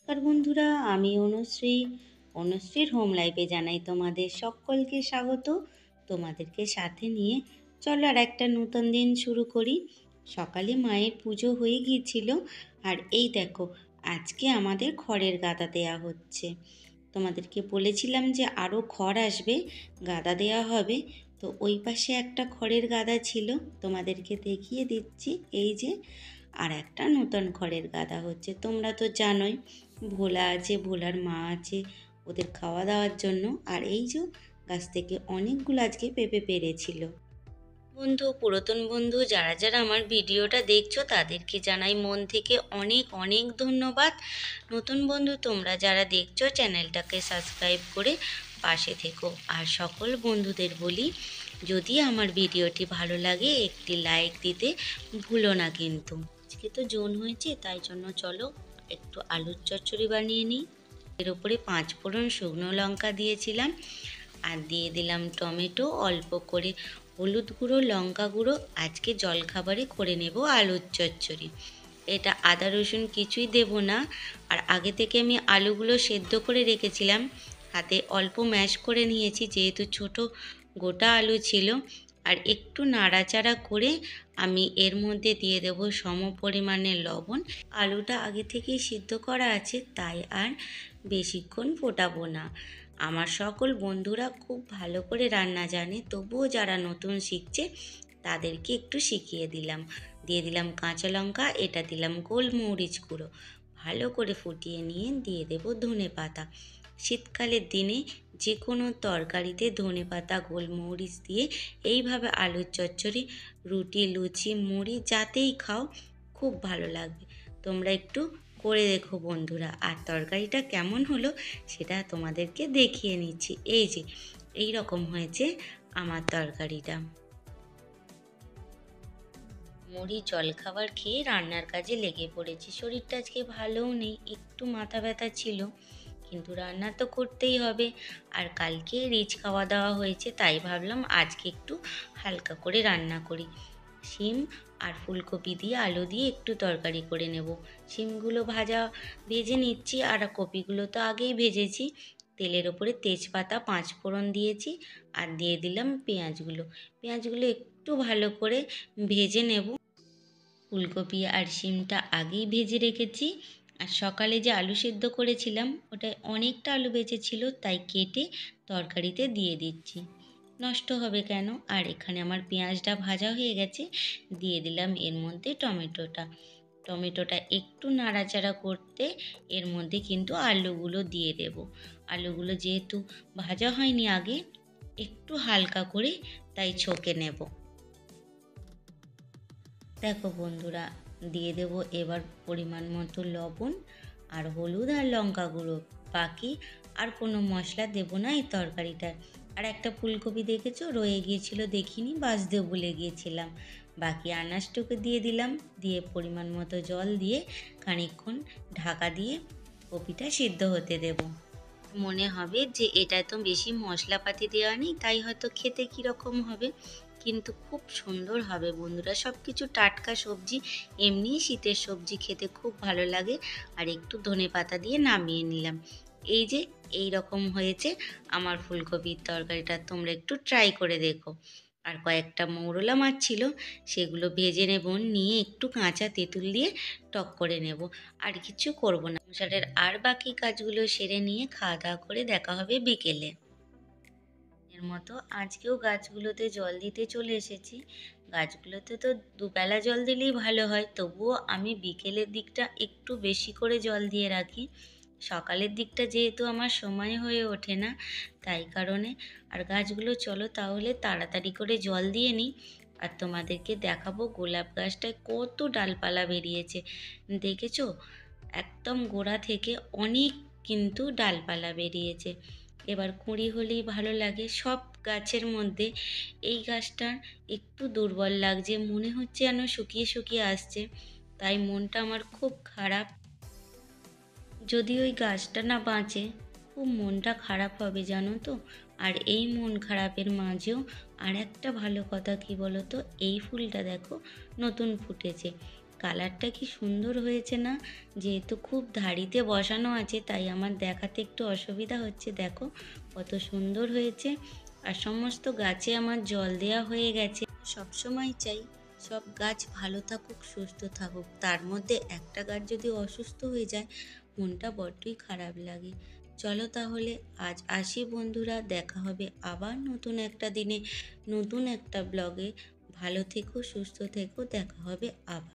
নমস্কার বন্ধুরা, আমি অনুশ্রীর হোম লাইফে জানাই তোমাদের সকলকে স্বাগত। তোমাদেরকে সাথে নিয়ে চলো আর একটা নতুন দিন শুরু করি। সকালে মায়ের পুজো হয়ে গিয়েছিল, আর এই দেখো আজকে আমাদের খড়ের গাদা দেয়া হচ্ছে। তোমাদেরকে বলেছিলাম যে আরও খড় আসবে, গাদা দেওয়া হবে। তো ওই পাশে একটা খড়ের গাদা ছিল, তোমাদেরকে দেখিয়ে দিচ্ছি। এই যে আর একটা নতুন খড়ের গাদা হচ্ছে। তোমরা তো জানোই ভোলা আছে, ভোলার মা আছে, ওদের খাওয়া দাওয়ার জন্য। আর এই যে গাছ থেকে অনেকগুলো আজকে পেঁপে পেরেছিল। বন্ধু, পুরাতন বন্ধু যারা যারা আমার ভিডিওটা দেখছো তাদেরকে জানাই মন থেকে অনেক অনেক ধন্যবাদ। নতুন বন্ধু তোমরা যারা দেখছো চ্যানেলটাকে সাবস্ক্রাইব করে পাশে থেকো। আর সকল বন্ধুদের বলি, যদি আমার ভিডিওটি ভালো লাগে একটি লাইক দিতে ভুলো না কিন্তু। আজকে তো জোন হয়েছে, তাই জন্য চলো একটু আলুর চচ্চড়ি বানিয়ে নিই। এর উপরে 5 ফোড়ন শুকনো লঙ্কা দিয়েছিলাম, আর দিয়ে দিলাম টমেটো, অল্প করে হলুদ গুঁড়ো, লঙ্কা গুঁড়ো। আজকে জলখাবারে করে নেব আলুর চচ্চড়ি। এটা আদা রসুন কিছুই দেব না। আর আগে থেকে আমি আলুগুলো সেদ্ধ করে রেখেছিলাম, হাতে অল্প ম্যাশ করে নিয়েছি যেহেতু ছোট গোটা আলু ছিল। আর একটু নাড়াচাড়া করে আমি এর মধ্যে দিয়ে দেব সম পরিমাণে লবণ। আলুটা আগে থেকেই সিদ্ধ করা আছে, তাই আর বেশিক্ষণ ফোটাবো না। আমার সকল বন্ধুরা খুব ভালো করে রান্না জানে, তবুও যারা নতুন শিখছে তাদেরকে একটু শিখিয়ে দিলাম। দিয়ে দিলাম কাঁচা লঙ্কা, এটা দিলাম গোলমরিচ গুঁড়ো। ভালো করে ফুটিয়ে নিয়ে দিয়ে দেব ধনেপাতা। শীতকালের দিনে যে কোনো তরকারিতে ধনেপাতা গোলমরিচ দিয়ে এইভাবে আলুর চচ্চড়ি রুটি, লুচি, মুড়ি যাতেই খাও খুব ভালো লাগবে। তোমরা একটু করে দেখো বন্ধুরা। আর তরকারিটা কেমন হলো সেটা তোমাদেরকে দেখিয়ে নিচ্ছি। এই যে এই রকম হয়েছে আমার তরকারিটা। মুড়ি জলখাবার খেয়ে রান্নার কাজে লেগে পড়েছি। শরীরটা আজকে ভালোও নেই, একটু মাথা ব্যথা ছিল, কিন্তু রান্না তো করতেই হবে। আর কালকে রিচ খাওয়া দাওয়া হয়েছে, তাই ভাবলাম আজকে একটু হালকা করে রান্না করি। শিম আর ফুলকপি দিয়ে আলু দিয়ে একটু তরকারি করে নেব। শিমগুলো ভেজে নিচ্ছি, আর কপিগুলো তো আগেই ভেজেছি। তেলের ওপরে তেজপাতা 5 ফোড়ন দিয়েছি, আর দিয়ে দিলাম পেঁয়াজগুলো একটু ভালো করে ভেজে নেব। ফুলকপি আর শিমটা আগেই ভেজে রেখেছি। আর সকালে যে আলু সেদ্ধ করেছিলাম ওটায় অনেকটা আলু বেঁচেছিল, তাই কেটে তরকারিতে দিয়ে দিচ্ছি, নষ্ট হবে কেন। আর এখানে আমার পেঁয়াজটা ভাজা হয়ে গেছে, দিয়ে দিলাম এর মধ্যে টমেটোটা একটু নাড়াচাড়া করতে এর মধ্যে কিন্তু আলুগুলো দিয়ে দেব। আলুগুলো যেহেতু ভাজা হয়নি আগে, একটু হালকা করে তাই ছকে নেব। দেখো বন্ধুরা, দিয়ে দেব এবার পরিমাণ মতো লবণ আর হলুদ আর লঙ্কা গুঁড়ো। বাকি আর কোনো মশলা দেব না এই তরকারিটার। আর একটা ফুলকপি দেখেছো রয়ে গিয়েছিল, দেখিনি, বাছতে ভুলে গিয়েছিলাম। বাকি আনাজটুকু দিয়ে দিলাম, দিয়ে পরিমাণ মতো জল দিয়ে খানিকক্ষণ ঢাকা দিয়ে কপিটা সিদ্ধ হতে দেব। মনে হবে যে এটা তো বেশি মশলাপাতি দেওয়া নেই, তাই হয়তো খেতে কীরকম হবে, কিন্তু খুব সুন্দর হবে বন্ধুরা। সব কিছু টাটকা সবজি, এমনি শীতের সবজি খেতে খুব ভালো লাগে। আর একটু ধনেপাতা দিয়ে নামিয়ে নিলাম। এই যে এই রকম হয়েছে আমার ফুলকপির তরকারিটা, তোমরা একটু ট্রাই করে দেখো। আর কয়েকটা মৌরলা মাছ ছিল, সেগুলো ভেজে নেব, নিয়ে একটু কাঁচা তেঁতুল দিয়ে টক করে নেব। আর কিছু করব না। সংসারের আর বাকি কাজগুলো সেরে নিয়ে খাওয়া দাওয়া করে দেখা হবে বিকেলে। এর মতো আজকেও গাছগুলোতে জল দিতে চলে এসেছি। গাছগুলোতে তো দুবেলা জল দিলেই ভালো হয়, তবুও আমি বিকেলের দিকটা একটু বেশি করে জল দিয়ে রাখি। সকালের দিকটা যেহেতু আমার সময় হয়ে ওঠে না, তাই কারণে। আর গাছগুলো চলো তাহলে তাড়াতাড়ি করে জল দিয়ে নিই। আর তোমাদেরকে দেখাবো গোলাপ গাছটায় কত ডালপালা বেরিয়েছে, দেখেছো? একদম গোড়া থেকে অনেক কিন্তু ডালপালা বেরিয়েছে। এবার কুঁড়ি হলেই ভালো লাগে। সব গাছের মধ্যে এই গাছটার একটু দুর্বল লাগছে, মনে হচ্ছে যেন শুকিয়ে শুকিয়ে আসছে, তাই মনটা আমার খুব খারাপ। যদি ওই গাছটা না বাঁচে খুব মনটা খারাপ হবে জানো তো। আর এই মন খারাপের মাঝেও আর একটা ভালো কথা কি বলো তো, এই ফুলটা দেখো নতুন ফুটেছে। কালারটা কি সুন্দর হয়েছে না? যেহেতু খুব ধাড়িতে বসানো আছে তাই আমার দেখাতে একটু অসুবিধা হচ্ছে। দেখো কত সুন্দর হয়েছে। আর সমস্ত গাছে আমার জল দেওয়া হয়ে গেছে। সবসময় চাই সব গাছ ভালো থাকুক, সুস্থ থাকুক। তার মধ্যে একটা গাছ যদি অসুস্থ হয়ে যায় মনটা বড্ডই খারাপ লাগে। চলো তাহলে আজ আসি বন্ধুরা, দেখা হবে আবার নতুন একটা দিনে, নতুন একটা ব্লগে। ভালো থেকো, সুস্থ থেকো, দেখা হবে আবার।